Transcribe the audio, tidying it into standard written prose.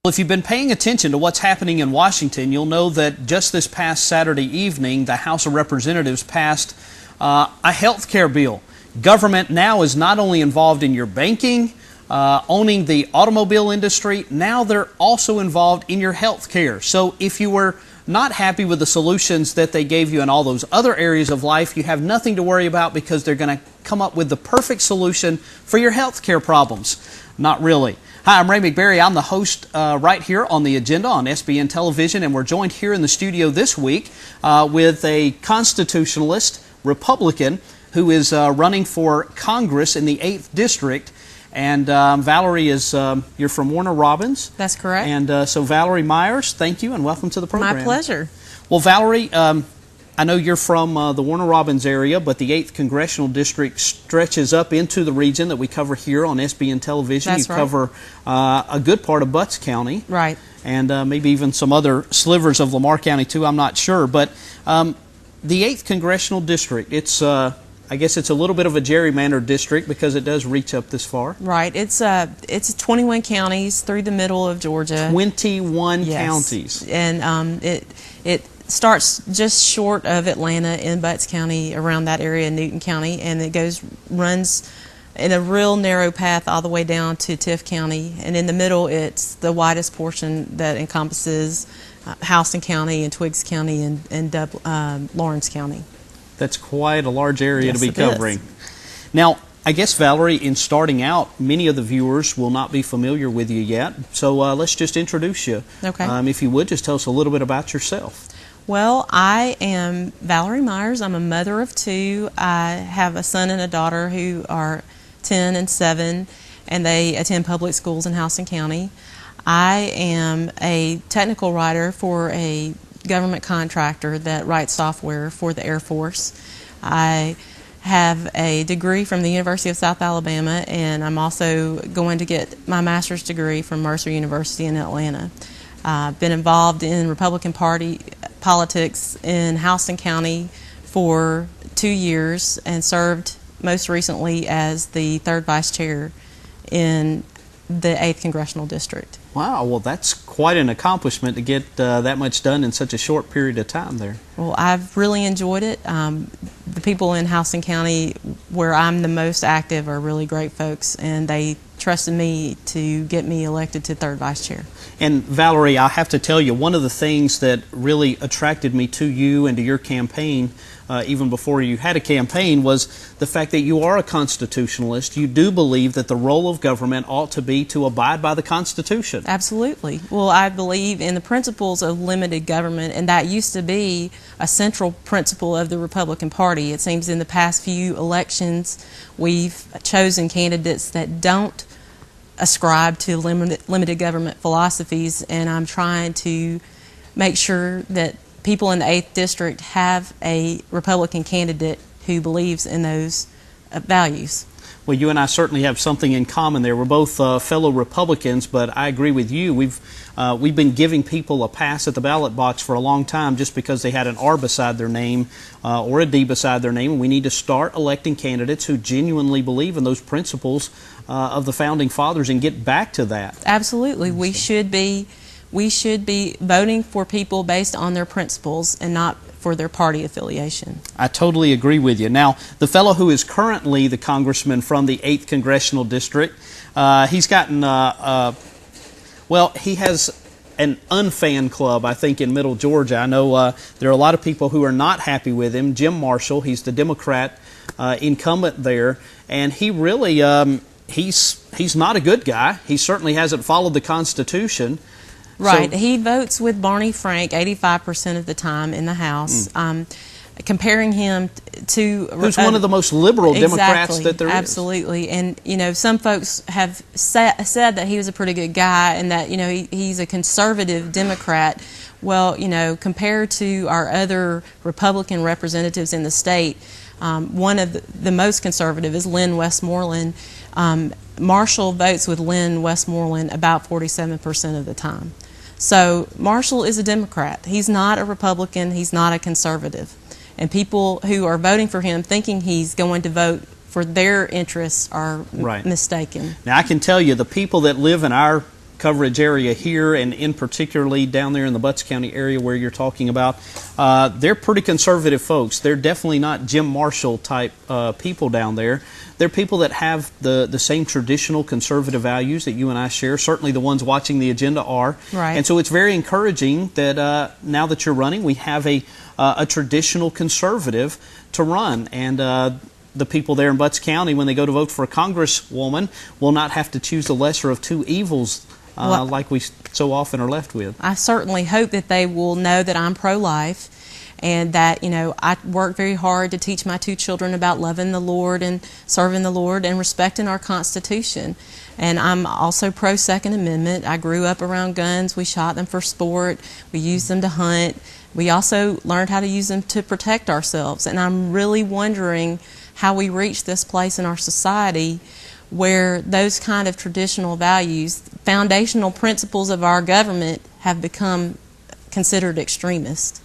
Well, if you've been paying attention to what's happening in Washington, you'll know that just this past Saturday evening, the House of Representatives passed a health care bill. Government now is not only involved in your banking, owning the automobile industry, now they're also involved in your health care. So if you were not happy with the solutions that they gave you in all those other areas of life, you have nothing to worry about because they're going to come up with the perfect solution for your health care problems. Not really. Hi, I'm Ray McBarry. I'm the host right here on the agenda on SBN Television, and we're joined here in the studio this week with a constitutionalist Republican who is running for Congress in the 8th District. And Valerie is, you're from Warner Robins. That's correct. And so Valerie Meyers, thank you and welcome to the program. My pleasure. Well, Valerie, I know you're from the Warner Robins area, but the 8th Congressional District stretches up into the region that we cover here on SBN Television. That's you right. cover a good part of Butts County. Right. And maybe even some other slivers of Lamar County too, I'm not sure. But the 8th Congressional District, it's I guess it's a little bit of a gerrymandered district because it does reach up this far. Right. It's 21 counties through the middle of Georgia. 21 yes. counties. And it starts just short of Atlanta in Butts County, around that area in Newton County, and it runs in a real narrow path all the way down to Tift County. And in the middle, it's the widest portion that encompasses Houston County and Twiggs County and Lawrence County. That's quite a large area yes, to be covering. Now, I guess, Valerie, in starting out, many of the viewers will not be familiar with you yet. So let's just introduce you. Okay. If you would, just tell us a little bit about yourself. Well, I am Valerie Meyers. I'm a mother of two. I have a son and a daughter who are 10 and 7, and they attend public schools in Houston County. I am a technical writer for a government contractor that writes software for the Air Force. I have a degree from the University of South Alabama, and I'm also going to get my master's degree from Mercer University in Atlanta. I've been involved in Republican Party politics in Houston County for 2 years and served most recently as the 3rd Vice Chair in the 8th Congressional District. Wow, well, that's quite an accomplishment to get that much done in such a short period of time there. Well, I've really enjoyed it. The people in Houston County, where I'm the most active, are really great folks, and they trusted me to get me elected to 3rd Vice Chair. And Valerie, I have to tell you, one of the things that really attracted me to you and to your campaign, even before you had a campaign, was the fact that you are a constitutionalist. You do believe that the role of government ought to be to abide by the Constitution. Absolutely. Well, I believe in the principles of limited government, and that used to be a central principle of the Republican Party. It seems in the past few elections we've chosen candidates that don't ascribe to limited government philosophies, and I'm trying to make sure that people in the 8th District have a Republican candidate who believes in those values. Well, you and I certainly have something in common there. We're both fellow Republicans, but I agree with you. We've been giving people a pass at the ballot box for a long time just because they had an R beside their name or a D beside their name, and we need to start electing candidates who genuinely believe in those principles of the Founding Fathers and get back to that. Absolutely. We should be voting for people based on their principles and not for their party affiliation. I totally agree with you. Now, the fellow who is currently the congressman from the 8th Congressional District, he's gotten, well, he has an unfan club, I think, in Middle Georgia. I know there are a lot of people who are not happy with him. Jim Marshall, he's the Democrat incumbent there, and he really, he's not a good guy. He certainly hasn't followed the Constitution. Right. So, he votes with Barney Frank 85% of the time in the House. Comparing him to... Who's one of the most liberal Democrats that there is. Absolutely. And, you know, some folks have said that he was a pretty good guy and that, you know, he's a conservative Democrat. Well, you know, compared to our other Republican representatives in the state, one of the most conservative is Lynn Westmoreland. Marshall votes with Lynn Westmoreland about 47% of the time. So Marshall is a Democrat. He's not a Republican. He's not a conservative. And people who are voting for him thinking he's going to vote for their interests are mistaken. Now, I can tell you the people that live in our coverage area here, and in particularly down there in the Butts County area where you're talking about, they're pretty conservative folks. They're definitely not Jim Marshall type people down there. They're people that have the same traditional conservative values that you and I share. Certainly the ones watching the agenda are. Right. And so it's very encouraging that now that you're running, we have a traditional conservative to run. And the people there in Butts County, when they go to vote for a congresswoman, will not have to choose the lesser of two evils like we so often are left with. I certainly hope that they will know that I'm pro-life, and that, you know, I work very hard to teach my two children about loving the Lord and serving the Lord and respecting our Constitution. And I'm also pro-Second Amendment. I grew up around guns. We shot them for sport. We used them to hunt. We also learned how to use them to protect ourselves. And I'm really wondering how we reach this place in our society where those kind of traditional values, foundational principles of our government, have become considered extremist.